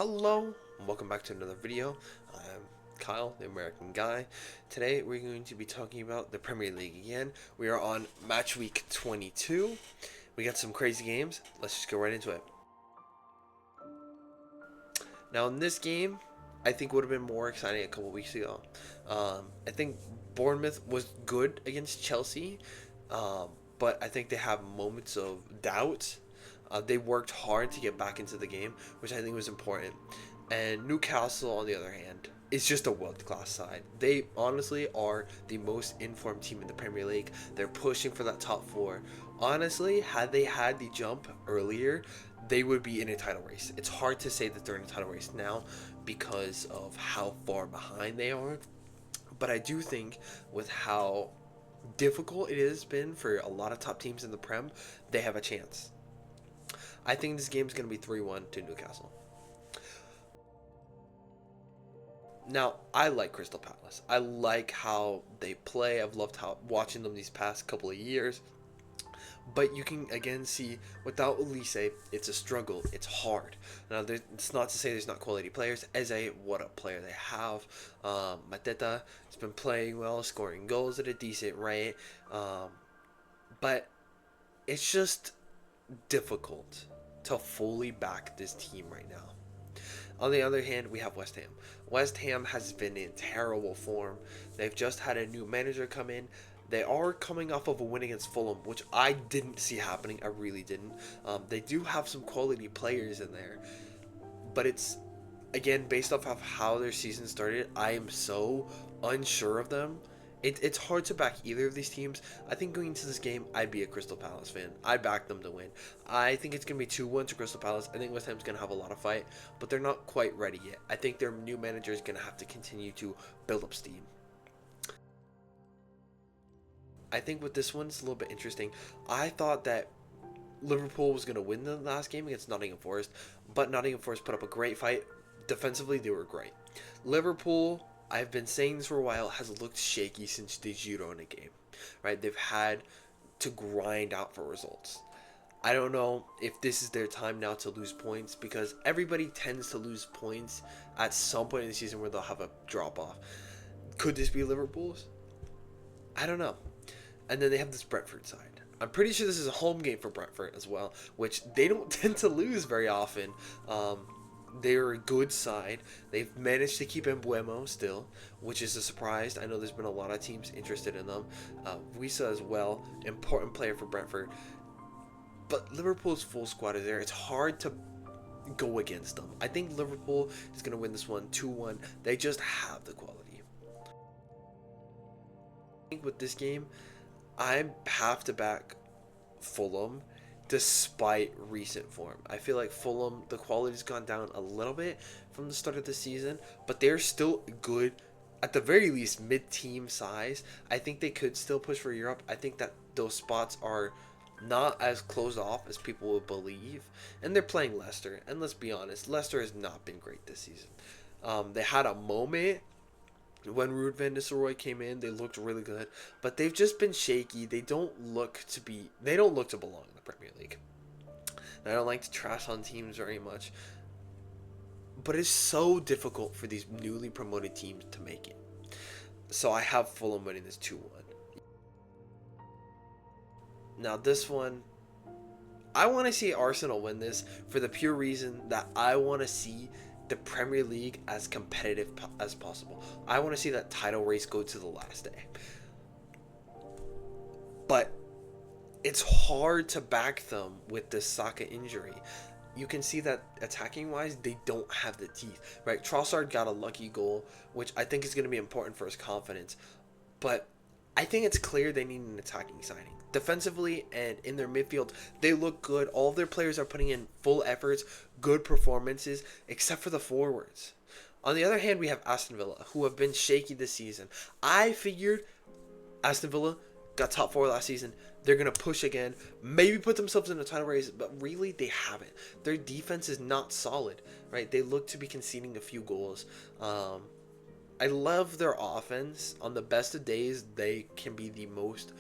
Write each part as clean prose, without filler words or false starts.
Hello, and welcome back to another video. I'm Kyle, the American guy. Today we're going to be talking about the Premier League again. We are on match week 22. We got some crazy games. Let's just go right into it. Now in this game, I think would have been more exciting a couple weeks ago. I think Bournemouth was good against Chelsea, but I think they have moments of doubt. They worked hard to get back into the game, which I think was important. And Newcastle, on the other hand, is just a world-class side. They honestly are the most informed team in the Premier League. They're pushing for that top four. Honestly, had they had the jump earlier, they would be in a title race. It's hard to say that they're in a title race now because of how far behind they are. But I do think with how difficult it has been for a lot of top teams in the Prem, they have a chance. I think this game is going to be 3-1 to Newcastle. Now, I like Crystal Palace. I like how they play. I've loved watching them these past couple of years. But you can again see without Elise, it's a struggle. It's hard. Now, it's not to say there's not quality players. What a player they have. Mateta has been playing well, scoring goals at a decent rate. But it's just difficult to fully back this team right now. On the other hand, we have West Ham. West Ham has been in terrible form. They've just had a new manager come in. They are coming off of a win against Fulham, which I didn't see happening. I really didn't. They do have some quality players in there. But it's, again, based off of how their season started, I am so unsure of them. It's hard to back either of these teams. I think going into this game, I'd be a Crystal Palace fan. I back them to win. I think it's going to be 2-1 to Crystal Palace. I think West Ham's going to have a lot of fight, but they're not quite ready yet. I think their new manager is going to have to continue to build up steam. I think with this one, it's a little bit interesting. I thought that Liverpool was going to win the last game against Nottingham Forest, but Nottingham Forest put up a great fight. Defensively, they were great. Liverpool, I've been saying this for a while, has looked shaky since the Girona game, right? They've had to grind out for results. I don't know if this is their time now to lose points because everybody tends to lose points at some point in the season where they'll have a drop off. Could this be Liverpool's? I don't know. And then they have this Brentford side. I'm pretty sure this is a home game for Brentford as well, which they don't tend to lose very often. They're a good side. They've managed to keep Mbuemo still, which is a surprise. I know there's been a lot of teams interested in them. Wissa as well, important player for Brentford. But Liverpool's full squad is there. It's hard to go against them. I think Liverpool is going to win this one 2-1. They just have the quality. I think with this game, I have to back Fulham despite recent form. I feel like Fulham, the quality's gone down a little bit from the start of the season, but they're still good, at the very least, mid-team size. I think they could still push for Europe. I think that those spots are not as closed off as people would believe, and they're playing Leicester, and let's be honest, Leicester has not been great this season. They had a moment when Ruud van Nistelrooy came in. They looked really good, but they've just been shaky. They don't look to belong in the Premier League. And I don't like to trash on teams very much, but it's so difficult for these newly promoted teams to make it. So I have Fulham winning this 2-1. Now this one, I want to see Arsenal win this for the pure reason that I want to see the Premier League as competitive as possible. I want to see that title race go to the last day. But it's hard to back them with this Saka injury. You can see that attacking wise, they don't have the teeth, right? Trossard got a lucky goal, which I think is going to be important for his confidence. But I think it's clear they need an attacking signing. Defensively and in their midfield, they look good. All of their players are putting in full efforts, good performances, except for the forwards. On the other hand, we have Aston Villa, who have been shaky this season. I figured Aston Villa got top 4 last season. They're going to push again, maybe put themselves in a title race, but really they haven't. Their defense is not solid, right? They look to be conceding a few goals. I love their offense. On the best of days, they can be the most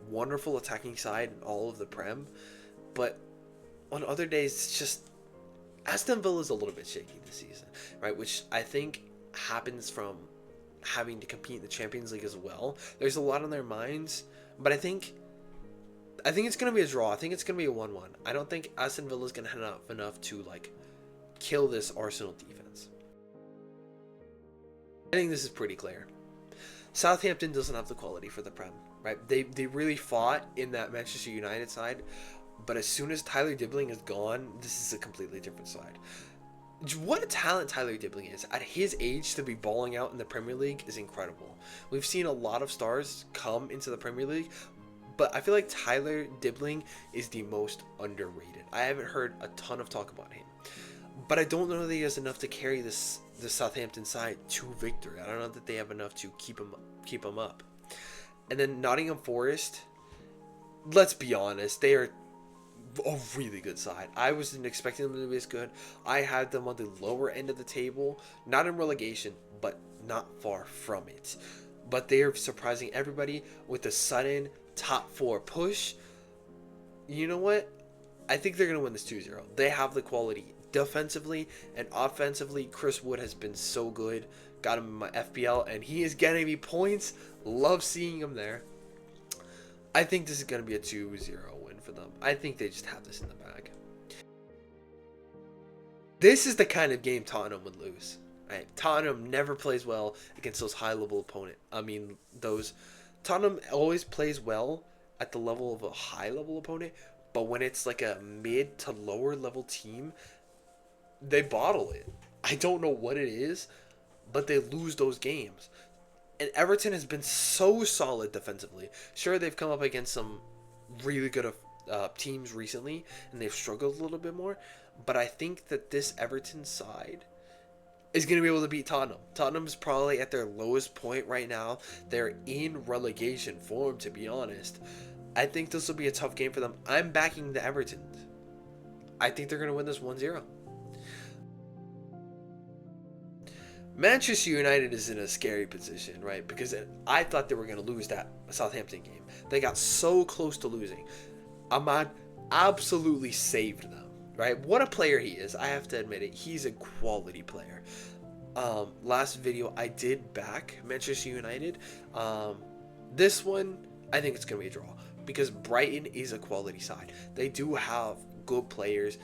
wonderful attacking side in all of the Prem. But on other days, it's just, Aston Villa is a little bit shaky this season, right? Which I think happens from having to compete in the Champions League as well. There's a lot on their minds, but I think it's gonna be a draw. I think it's gonna be a 1-1. I don't think Aston Villa is gonna have enough to like kill this Arsenal defense. I think this is pretty clear. Southampton doesn't have the quality for the Prem, right? They really fought in that Manchester United side, but as soon as Tyler Dibbling is gone, this is a completely different side. What a talent Tyler Dibbling is. At his age, to be balling out in the Premier League is incredible. We've seen a lot of stars come into the Premier League, but I feel like Tyler Dibbling is the most underrated. I haven't heard a ton of talk about him, but I don't know that he has enough to carry the Southampton side to victory. I don't know that they have enough to keep him up. And then Nottingham Forest, let's be honest, they are a really good side. I wasn't expecting them to be as good. I had them on the lower end of the table, not in relegation, but not far from it. But they are surprising everybody with a sudden top 4 push. You know what? I think they're going to win this 2-0. They have the quality defensively and offensively. Chris Wood has been so good. Got him in my FPL, and he is getting me points. Love seeing him there. I think this is going to be a 2-0 win for them. I think they just have this in the bag. This is the kind of game Tottenham would lose. Right? Tottenham never plays well against those high-level opponents. Tottenham always plays well at the level of a high-level opponent, but when it's like a mid to lower-level team, they bottle it. I don't know what it is, but they lose those games. And Everton has been so solid defensively. Sure, they've come up against some really good teams recently, and they've struggled a little bit more, but I think that this Everton side is going to be able to beat Tottenham. Tottenham's probably at their lowest point right now. They're in relegation form, to be honest. I think this will be a tough game for them. I'm backing the Everton. I think they're going to win this 1-0. Manchester United is in a scary position, right? Because I thought they were going to lose that Southampton game. They got so close to losing. Ahmad absolutely saved them, right? What a player he is. I have to admit it. He's a quality player. Last video, I did back Manchester United. This one, I think it's going to be a draw because Brighton is a quality side. They do have good players.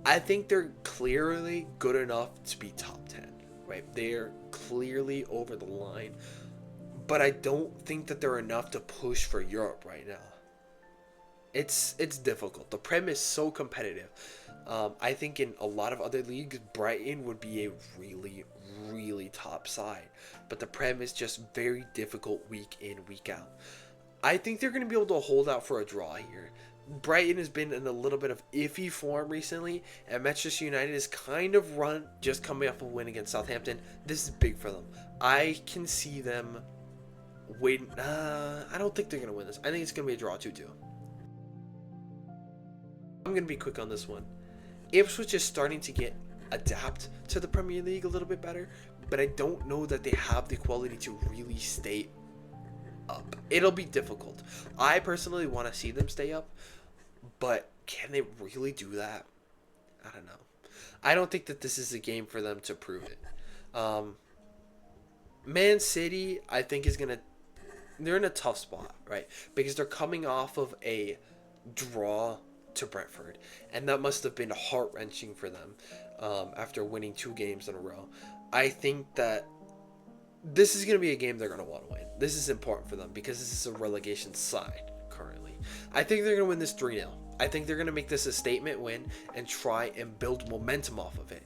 I think they're clearly good enough to be top 10. Right? They're clearly over the line, but I don't think that they're enough to push for Europe right now. It's difficult. The Prem is so competitive. I think in a lot of other leagues, Brighton would be a really, really top side, but the Prem is just very difficult week in, week out. I think they're going to be able to hold out for a draw here. Brighton has been in a little bit of iffy form recently, and Manchester United is kind of just coming off a win against Southampton. This is big for them. I can see them win. I don't think they're going to win this. I think it's going to be a draw 2-2. I'm going to be quick on this one. Ipswich is starting to adapt to the Premier League a little bit better, but I don't know that they have the quality to really stay up. It'll be difficult. I personally want to see them stay up, but can they really do that? I don't know. I don't think that this is a game for them to prove it. Man City, I think they're in a tough spot, right? Because they're coming off of a draw to Brentford, and that must have been heart-wrenching for them after winning 2 games in a row. I think that this is going to be a game they're going to want to win. This is important for them because this is a relegation side currently. I think they're going to win this 3-0. I think they're going to make this a statement win and try and build momentum off of it.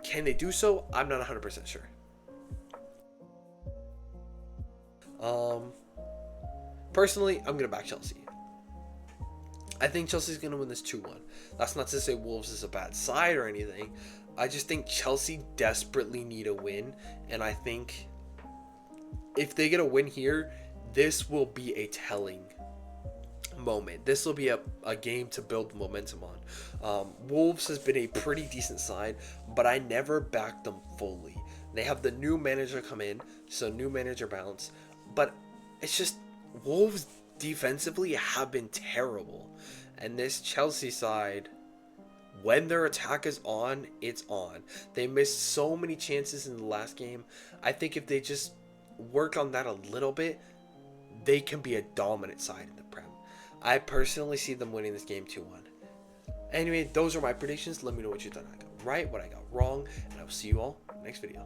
Can they do so? I'm not 100% sure. Personally, I'm going to back Chelsea. I think Chelsea's going to win this 2-1. That's not to say Wolves is a bad side or anything. I just think Chelsea desperately need a win, and I think if they get a win here, this will be a telling moment. This will be a game to build momentum on. Wolves has been a pretty decent side, but I never backed them fully. They have the new manager come in, so new manager bounce, but it's just Wolves defensively have been terrible, and this Chelsea side, When their attack is on, it's on. They missed so many chances in the last game. I think if they just work on that a little bit, they can be a dominant side in the Prem. I personally see them winning this game 2-1. Anyway, those are my predictions. Let me know what you thought I got right, what I got wrong, and I will see you all next video.